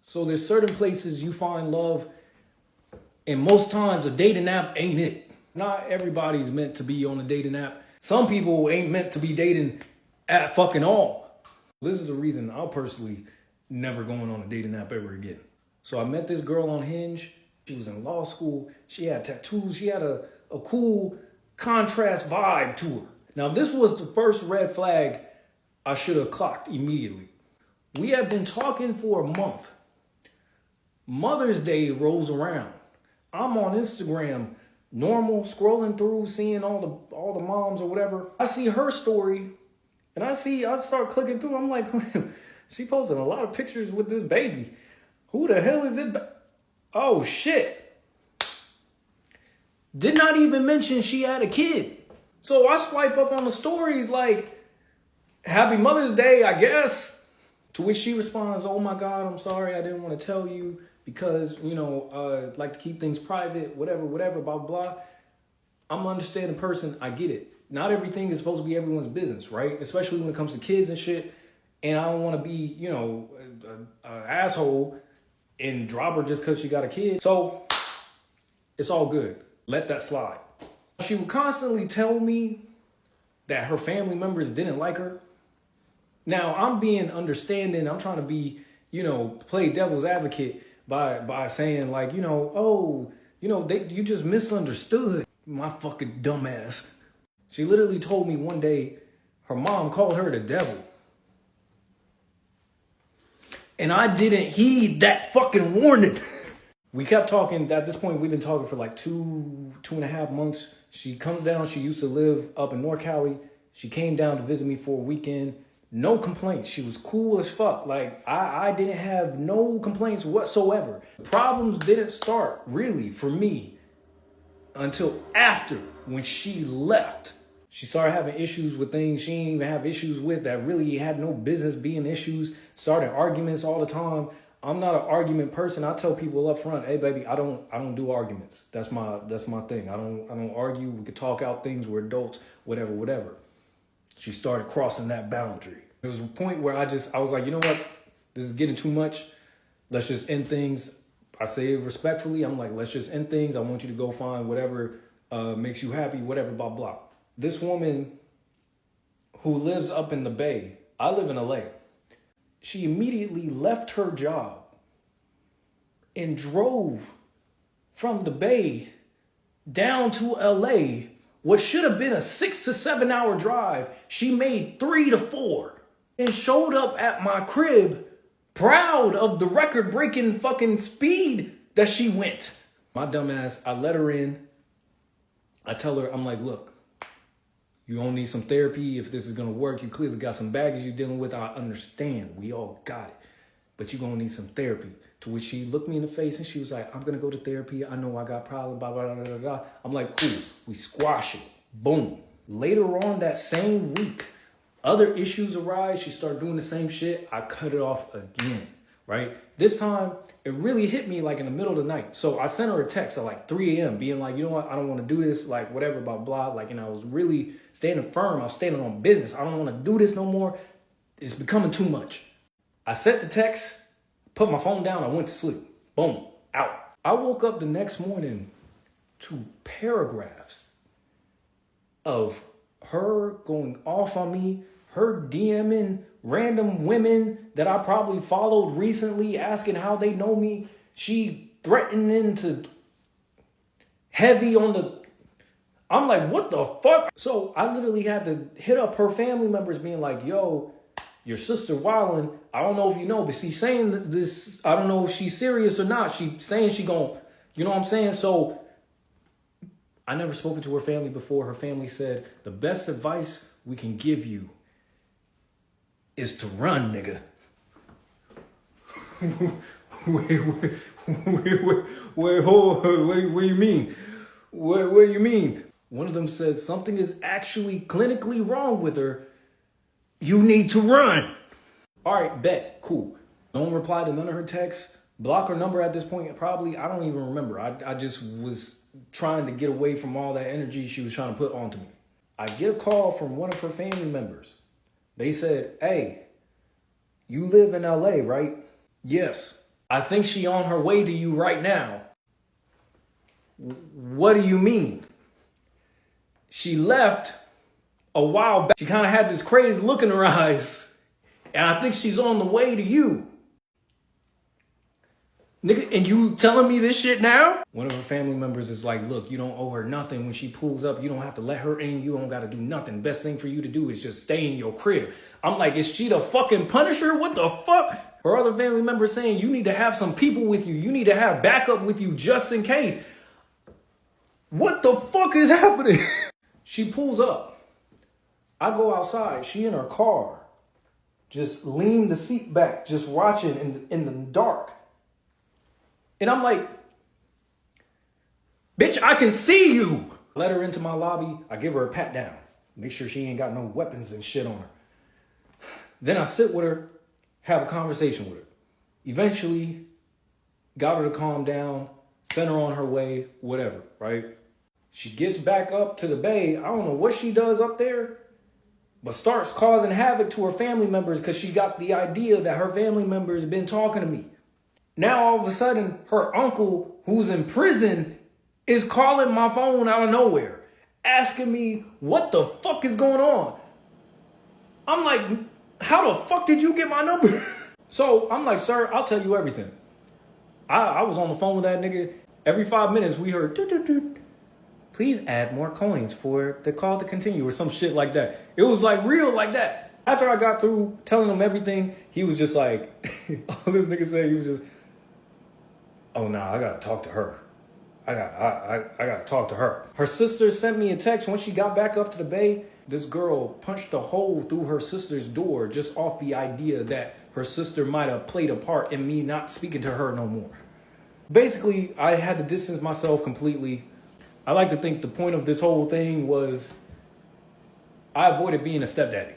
So there's certain places you find love, and most times a dating app ain't it. Not everybody's meant to be on a dating app. Some people ain't meant to be dating at fucking all. This is the reason I'll personally never going on a dating app ever again. So I met this girl on Hinge. She was in law school. She had tattoos. She had a cool contrast vibe to her. Now, this was the first red flag I should have clocked immediately. We had been talking for a month. Mother's Day rolls around. I'm on Instagram, normal, scrolling through, seeing all the moms or whatever. I see her story, and I start clicking through. I'm like, she posted a lot of pictures with this baby. Who the hell is it? Oh, shit. Did not even mention she had a kid. So I swipe up on the stories like, Happy Mother's Day, I guess. To which she responds, oh my God, I'm sorry, I didn't want to tell you because, like to keep things private, whatever, blah, blah. I'm an understanding person. I get it. Not everything is supposed to be everyone's business, right? Especially when it comes to kids and shit. And I don't want to be, an asshole and drop her just because she got a kid. So it's all good. Let that slide. She would constantly tell me that her family members didn't like her. Now, I'm being understanding. I'm trying to be, play devil's advocate by saying like, you just misunderstood my fucking dumbass. She literally told me one day her mom called her the devil. And I didn't heed that fucking warning. We kept talking. At this point, we've been talking for like two and a half months. She comes down. She used to live up in North Cali. She came down to visit me for a weekend. No complaints. She was cool as fuck. Like, I didn't have no complaints whatsoever. Problems didn't start, really, for me, until after, when she left. She started having issues with things she didn't even have issues with that really had no business being issues. Started arguments all the time. I'm not an argument person. I tell people up front, hey baby, I don't do arguments. That's my thing. I don't argue. We could talk out things. We're adults, whatever. She started crossing that boundary. There was a point where I was like, you know what? This is getting too much. Let's just end things. I say it respectfully. I'm like, let's just end things. I want you to go find whatever makes you happy, whatever, blah, blah. This woman who lives up in the Bay, I live in LA. She immediately left her job and drove from the Bay down to LA. What should have been a 6 to 7 hour drive, she made 3 to 4 and showed up at my crib proud of the record-breaking fucking speed that she went. My dumb ass, I let her in. I tell her, I'm like, look, you don't need some therapy. If this is going to work, you clearly got some baggage you're dealing with. I understand. We all got it. But you're going to need some therapy. To which she looked me in the face and she was like, I'm going to go to therapy. I know I got problems, blah, blah, blah, blah, blah. I'm like, cool. We squash it. Boom. Later on that same week, other issues arise. She started doing the same shit. I cut it off again, right? This time, it really hit me like in the middle of the night. So I sent her a text at like 3 a.m. being like, you know what? I don't want to do this, like whatever, blah, blah. Like, I was really standing firm. I was standing on business. I don't want to do this no more. It's becoming too much. I sent the text, put my phone down. I went to sleep. Boom, out. I woke up the next morning to paragraphs of her going off on me, her DMing random women that I probably followed recently, asking how they know me. She threatening to heavy on the... I'm like, what the fuck? So I literally had to hit up her family members being like, yo, your sister wildin'. I don't know if you know, but she's saying this. I don't know if she's serious or not. She's saying she gon', you know what I'm saying? So I never spoken to her family before. Her family said, the best advice we can give you is to run, nigga. Wait, hold on. What do you mean? What do you mean? One of them says something is actually clinically wrong with her. You need to run. All right, bet, cool. Don't reply to none of her texts. Block her number at this point. Probably, I don't even remember. I just was trying to get away from all that energy she was trying to put onto me. I get a call from one of her family members. They said, hey, you live in LA, right? Yes. I think she on her way to you right now. What do you mean? She left a while back. She kind of had this crazy look in her eyes. And I think she's on the way to you. Nigga, and you telling me this shit now? One of her family members is like, look, you don't owe her nothing. When she pulls up, you don't have to let her in. You don't got to do nothing. Best thing for you to do is just stay in your crib. I'm like, is she the fucking Punisher? What the fuck? Her other family member saying you need to have some people with you. You need to have backup with you just in case. What the fuck is happening? She pulls up. I go outside. She in her car. Just lean the seat back, just watching in the dark. And I'm like, bitch, I can see you. Let her into my lobby. I give her a pat down. Make sure she ain't got no weapons and shit on her. Then I sit with her, have a conversation with her. Eventually, got her to calm down, sent her on her way, whatever, right? She gets back up to the bay. I don't know what she does up there, but starts causing havoc to her family members because she got the idea that her family members been talking to me. Now, all of a sudden, her uncle, who's in prison, is calling my phone out of nowhere, asking me what the fuck is going on. I'm like, how the fuck did you get my number? So I'm like, sir, I'll tell you everything. I was on the phone with that nigga. Every 5 minutes, we heard, doot, doot, doot. Please add more coins for the call to continue or some shit like that. It was like real like that. After I got through telling him everything, he was just like, all this nigga said, he was just, oh, nah, I gotta talk to her. I gotta talk to her. Her sister sent me a text when she got back up to the bay. This girl punched a hole through her sister's door just off the idea that her sister might have played a part in me not speaking to her no more. Basically, I had to distance myself completely. I like to think the point of this whole thing was I avoided being a stepdaddy.